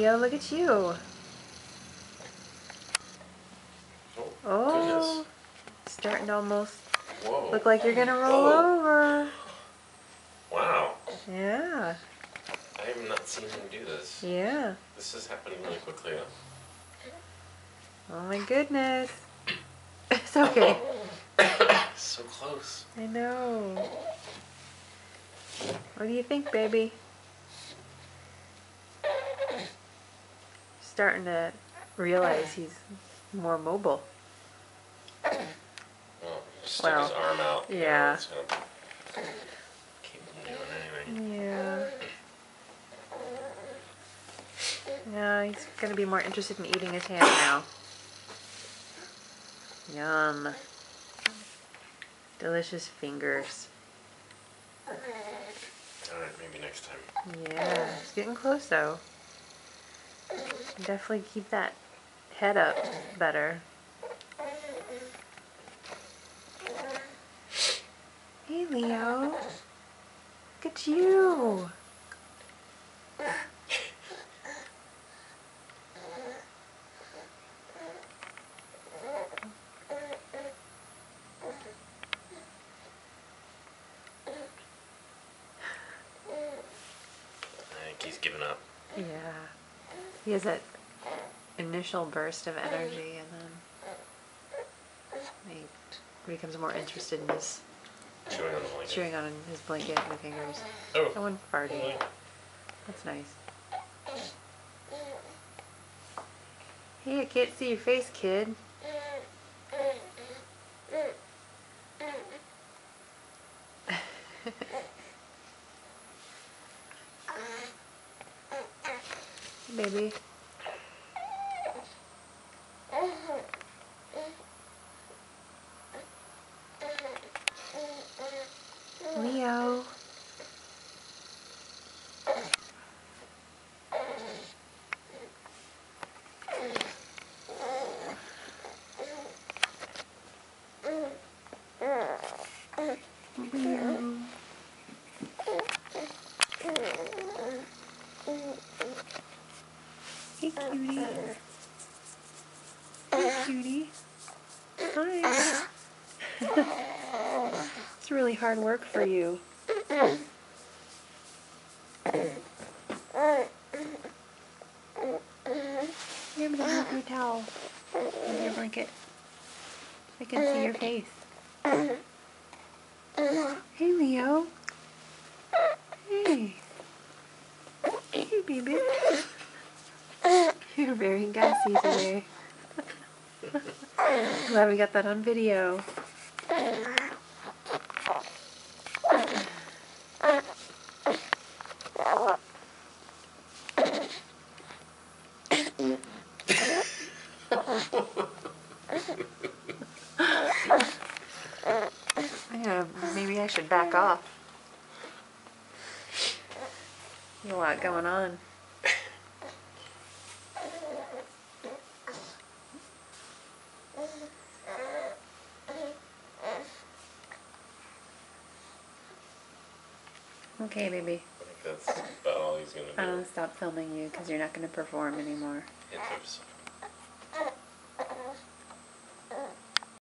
Leo, look at you. Oh, goodness. Oh, starting to almost Whoa. look like you're gonna roll over. Wow. Yeah. I have not seen him do this. Yeah. This is happening really quickly, huh? Oh my goodness. It's okay. So close. I know. What do you think, baby? Starting to realize he's more mobile. Oh, stuck his arm out. Yeah. It's gonna keep him doing anything. Yeah. Yeah, he's gonna be more interested in eating his hand now. Yum. Delicious fingers. Alright, maybe next time. Yeah, it's getting close though. Definitely keep that head up better. Hey Leo, look at you. I think he's given up. Yeah, he has that initial burst of energy and then he becomes more interested in his Chewing on the blanket. chewing on his blanket and fingers. Oh. That one farted. That's nice. Hey, I can't see your face, kid. Baby. Leo. Leo. Hey, cutie. Hey, cutie. Hi. It's really hard work for you. Here, I'm gonna have your towel and your blanket. I can see your face. Hey, Leo. Hey. Hey, baby. You're very gassy today. Glad we got that on video. Yeah, maybe I should back off. There's a lot going on. Okay, baby. I think that's about all he's gonna do. I'll stop filming you because you're not going to perform anymore. It took